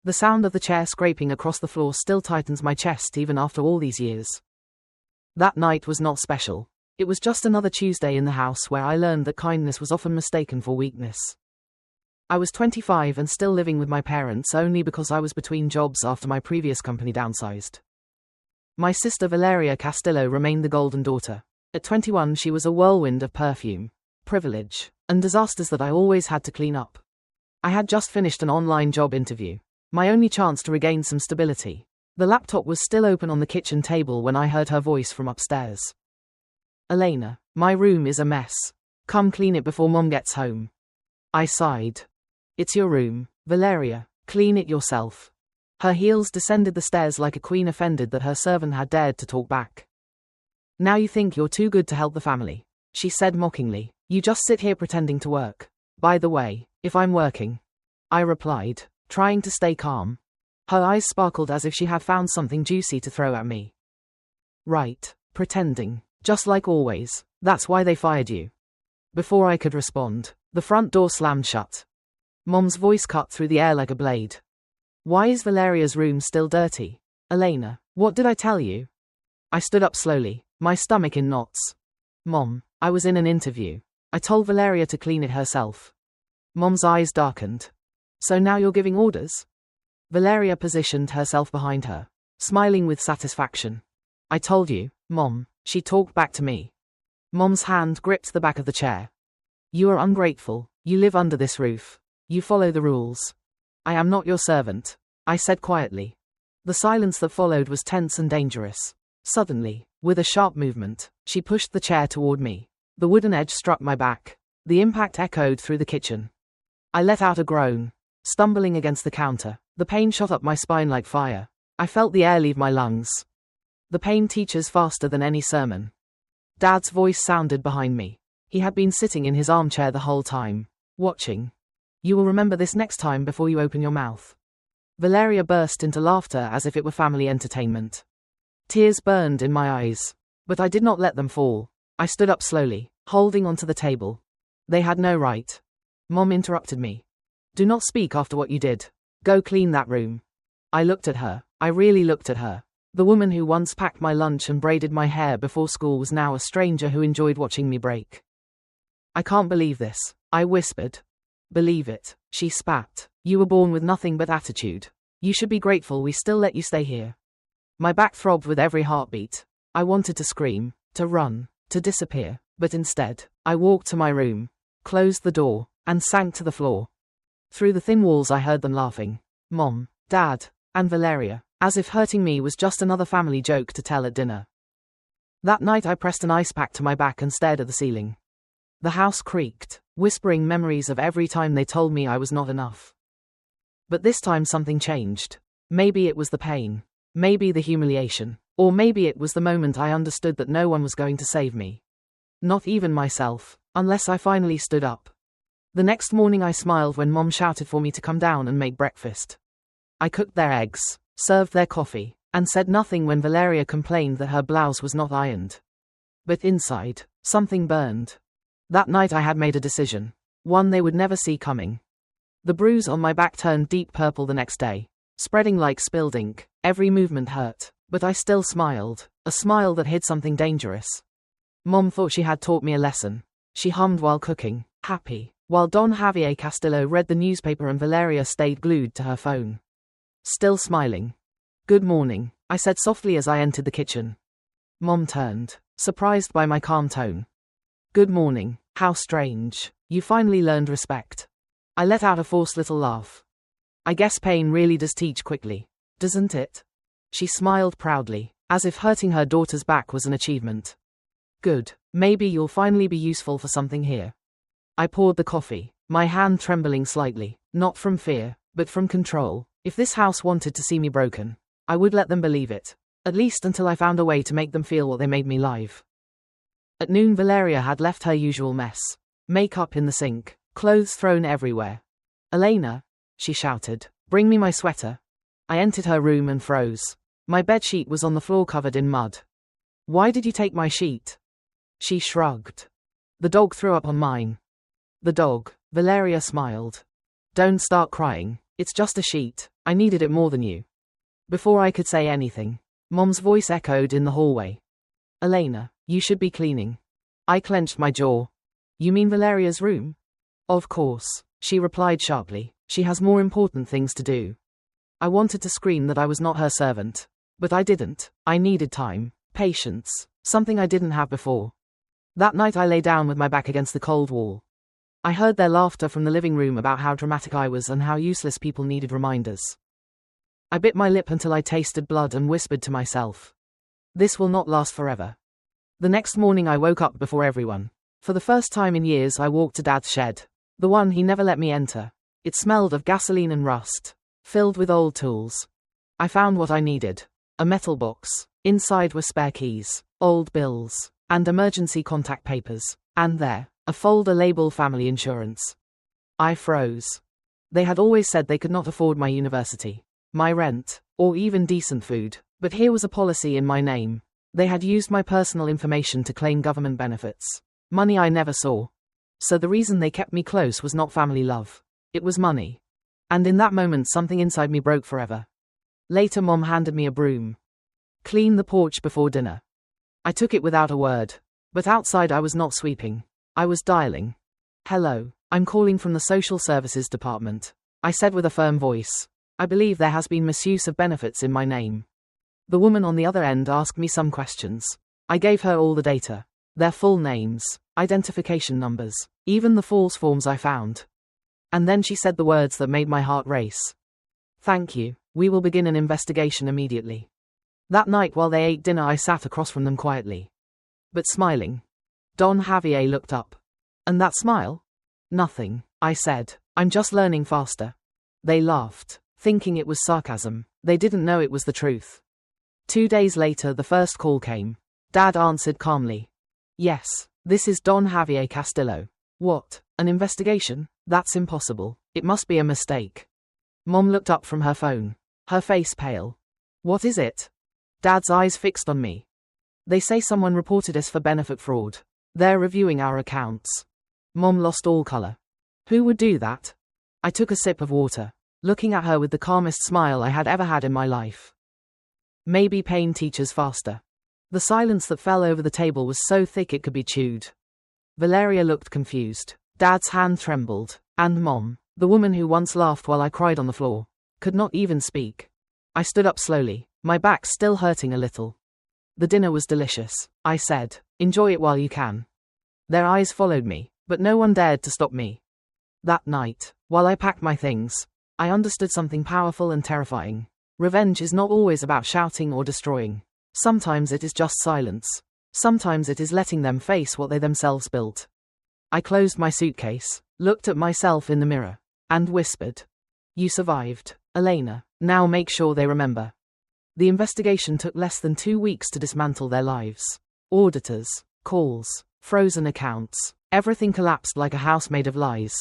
The sound of the chair scraping across the floor still tightens my chest even after all these years. That night was not special. It was just another Tuesday in the house where I learned that kindness was often mistaken for weakness. I was 25 and still living with my parents only because I was between jobs after my previous company downsized. My sister Valeria Castillo remained the golden daughter. At 21 she was a whirlwind of perfume, privilege, and disasters that I always had to clean up. I had just finished an online job interview, my only chance to regain some stability. The laptop was still open on the kitchen table when I heard her voice from upstairs. Elena, my room is a mess. Come clean it before Mom gets home. I sighed. It's your room, Valeria, clean it yourself. Her heels descended the stairs like a queen offended that her servant had dared to talk back. Now you think you're too good to help the family, she said mockingly. You just sit here pretending to work. By the way, if I'm working, I replied, trying to stay calm. Her eyes sparkled as if she had found something juicy to throw at me. Right, pretending, just like always. That's why they fired you. Before I could respond, the front door slammed shut. Mom's voice cut through the air like a blade. Why is Valeria's room still dirty? Elena, what did I tell you? I stood up slowly, my stomach in knots. Mom, I was in an interview. I told Valeria to clean it herself. Mom's eyes darkened. So now you're giving orders? Valeria positioned herself behind her, smiling with satisfaction. I told you, Mom, she talked back to me. Mom's hand gripped the back of the chair. You are ungrateful. You live under this roof. You follow the rules. I am not your servant, I said quietly. The silence that followed was tense and dangerous. Suddenly, with a sharp movement, she pushed the chair toward me. The wooden edge struck my back. The impact echoed through the kitchen. I let out a groan, stumbling against the counter. The pain shot up my spine like fire. I felt the air leave my lungs. The pain teaches faster than any sermon. Dad's voice sounded behind me. He had been sitting in his armchair the whole time, watching. You will remember this next time before you open your mouth. Valeria burst into laughter as if it were family entertainment. Tears burned in my eyes, but I did not let them fall. I stood up slowly, holding onto the table. They had no right. Mom interrupted me. Do not speak after what you did. Go clean that room. I looked at her. I really looked at her. The woman who once packed my lunch and braided my hair before school was now a stranger who enjoyed watching me break. I can't believe this, I whispered. Believe it, she spat. You were born with nothing but attitude. You should be grateful we still let you stay here. My back throbbed with every heartbeat. I wanted to scream, to run, to disappear, but instead, I walked to my room, closed the door, and sank to the floor. Through the thin walls I heard them laughing. Mom, Dad, and Valeria, as if hurting me was just another family joke to tell at dinner. That night I pressed an ice pack to my back and stared at the ceiling. The house creaked, whispering memories of every time they told me I was not enough. But this time something changed. Maybe it was the pain, maybe the humiliation, or maybe it was the moment I understood that no one was going to save me. Not even myself, unless I finally stood up. The next morning I smiled when Mom shouted for me to come down and make breakfast. I cooked their eggs, served their coffee, and said nothing when Valeria complained that her blouse was not ironed. But inside, something burned. That night I had made a decision, one they would never see coming. The bruise on my back turned deep purple the next day, spreading like spilled ink. Every movement hurt, but I still smiled, a smile that hid something dangerous. Mom thought she had taught me a lesson. She hummed while cooking, happy, while Don Javier Castillo read the newspaper and Valeria stayed glued to her phone. Still smiling. Good morning, I said softly as I entered the kitchen. Mom turned, surprised by my calm tone. Good morning, how strange. You finally learned respect. I let out a forced little laugh. I guess pain really does teach quickly, doesn't it? She smiled proudly, as if hurting her daughter's back was an achievement. Good, maybe you'll finally be useful for something here. I poured the coffee, my hand trembling slightly, not from fear, but from control. If this house wanted to see me broken, I would let them believe it, at least until I found a way to make them feel what they made me live. At noon Valeria had left her usual mess. Makeup in the sink, clothes thrown everywhere. Elena, she shouted, bring me my sweater. I entered her room and froze. My bedsheet was on the floor covered in mud. Why did you take my sheet? She shrugged. The dog threw up on mine. The dog, Valeria smiled. Don't start crying, it's just a sheet. I needed it more than you. Before I could say anything, Mom's voice echoed in the hallway. Elena, you should be cleaning. I clenched my jaw. You mean Valeria's room? Of course, she replied sharply. She has more important things to do. I wanted to scream that I was not her servant, but I didn't. I needed time, patience, something I didn't have before. That night I lay down with my back against the cold wall. I heard their laughter from the living room about how dramatic I was and how useless people needed reminders. I bit my lip until I tasted blood and whispered to myself, this will not last forever. The next morning I woke up before everyone. For the first time in years I walked to Dad's shed, the one he never let me enter. It smelled of gasoline and rust, filled with old tools. I found what I needed, a metal box. Inside were spare keys, old bills, and emergency contact papers, and there, a folder labeled family insurance. I froze. They had always said they could not afford my university, my rent, or even decent food, but here was a policy in my name. They had used my personal information to claim government benefits, money I never saw. So the reason they kept me close was not family love. It was money. And in that moment something inside me broke forever. Later Mom handed me a broom. Clean the porch before dinner. I took it without a word. But outside I was not sweeping. I was dialing. Hello, I'm calling from the Social Services Department, I said with a firm voice. I believe there has been misuse of benefits in my name. The woman on the other end asked me some questions. I gave her all the data. Their full names, identification numbers, even the false forms I found. And then she said the words that made my heart race. Thank you, we will begin an investigation immediately. That night while they ate dinner I sat across from them quietly, but smiling. Don Javier looked up. And that smile? Nothing, I said. I'm just learning faster. They laughed, thinking it was sarcasm. They didn't know it was the truth. 2 days later the first call came. Dad answered calmly. Yes, this is Don Javier Castillo. What, an investigation? That's impossible. It must be a mistake. Mom looked up from her phone, her face pale. What is it? Dad's eyes fixed on me. They say someone reported us for benefit fraud. They're reviewing our accounts. Mom lost all color. Who would do that? I took a sip of water, looking at her with the calmest smile I had ever had in my life. Maybe pain teaches faster. The silence that fell over the table was so thick it could be chewed. Valeria looked confused. Dad's hand trembled, and Mom, the woman who once laughed while I cried on the floor, could not even speak. I stood up slowly, my back still hurting a little. The dinner was delicious, I said. Enjoy it while you can. Their eyes followed me, but no one dared to stop me. That night, while I packed my things, I understood something powerful and terrifying. Revenge is not always about shouting or destroying. Sometimes it is just silence. Sometimes it is letting them face what they themselves built. I closed my suitcase, looked at myself in the mirror, and whispered, "You survived, Elena. Now make sure they remember." The investigation took less than 2 weeks to dismantle their lives. Auditors, calls, frozen accounts, everything collapsed like a house made of lies.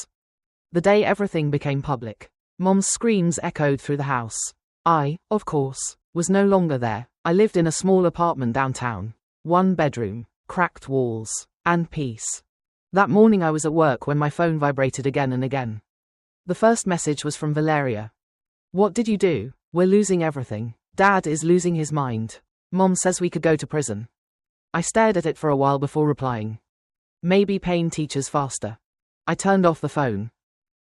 The day everything became public, Mom's screams echoed through the house. I, of course, was no longer there. I lived in a small apartment downtown. 1 bedroom, cracked walls, and peace. That morning I was at work when my phone vibrated again and again. The first message was from Valeria. "What did you do? We're losing everything. Dad is losing his mind. Mom says we could go to prison." I stared at it for a while before replying. Maybe pain teaches faster. I turned off the phone.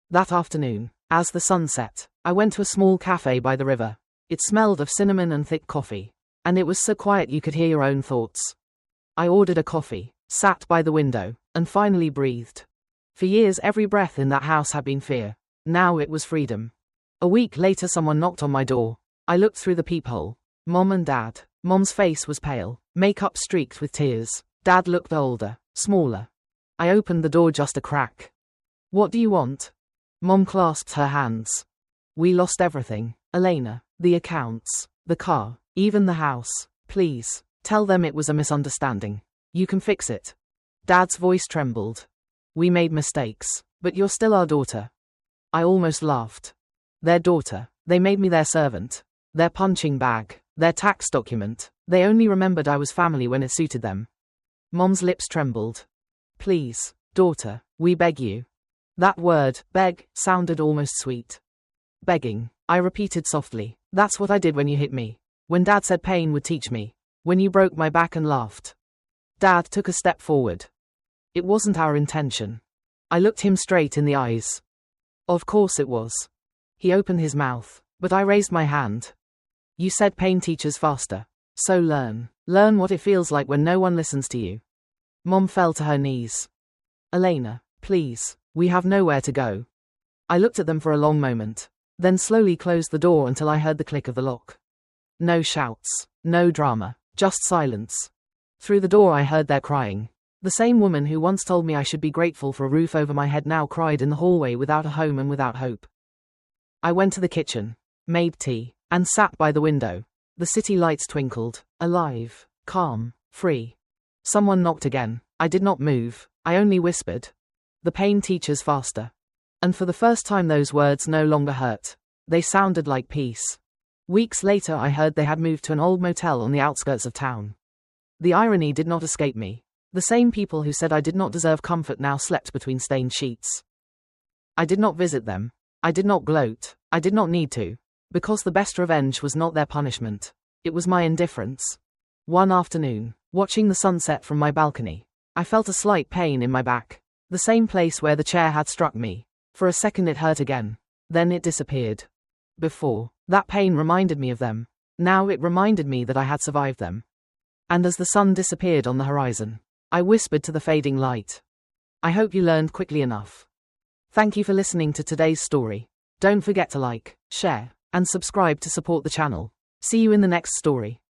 That afternoon, as the sun set, I went to a small cafe by the river. It smelled of cinnamon and thick coffee, and it was so quiet you could hear your own thoughts. I ordered a coffee, sat by the window, and finally breathed. For years every breath in that house had been fear. Now it was freedom. A week later someone knocked on my door. I looked through the peephole. Mom and Dad. Mom's face was pale, makeup streaked with tears. Dad looked older, smaller. I opened the door just a crack. "What do you want?" Mom clasped her hands. "We lost everything, Elena. The accounts, the car, even the house. Please, tell them it was a misunderstanding. You can fix it." Dad's voice trembled. "We made mistakes, but you're still our daughter." I almost laughed. Their daughter. They made me their servant. Their punching bag. Their tax document. They only remembered I was family when it suited them. Mom's lips trembled. "Please, daughter, we beg you." That word, beg, sounded almost sweet. Begging, I repeated softly. That's what I did when you hit me. When Dad said pain would teach me. When you broke my back and laughed. Dad took a step forward. It wasn't our intention. I looked him straight in the eyes. Of course it was. He opened his mouth, but I raised my hand. You said pain teaches faster. So learn. Learn what it feels like when no one listens to you. Mom fell to her knees. Elena, please, we have nowhere to go. I looked at them for a long moment, then slowly closed the door until I heard the click of the lock. No shouts, no drama, just silence. Through the door I heard their crying. The same woman who once told me I should be grateful for a roof over my head now cried in the hallway without a home and without hope. I went to the kitchen, made tea, and sat by the window. The city lights twinkled, alive, calm, free. Someone knocked again. I did not move, I only whispered. The pain teaches faster. And for the first time those words no longer hurt. They sounded like peace. Weeks later I heard they had moved to an old motel on the outskirts of town. The irony did not escape me. The same people who said I did not deserve comfort now slept between stained sheets. I did not visit them. I did not gloat. I did not need to. Because the best revenge was not their punishment. It was my indifference. One afternoon, watching the sunset from my balcony, I felt a slight pain in my back. The same place where the chair had struck me. For a second it hurt again. Then it disappeared. Before, that pain reminded me of them. Now it reminded me that I had survived them. And as the sun disappeared on the horizon, I whispered to the fading light. I hope you learned quickly enough. Thank you for listening to today's story. Don't forget to like, share, and subscribe to support the channel. See you in the next story.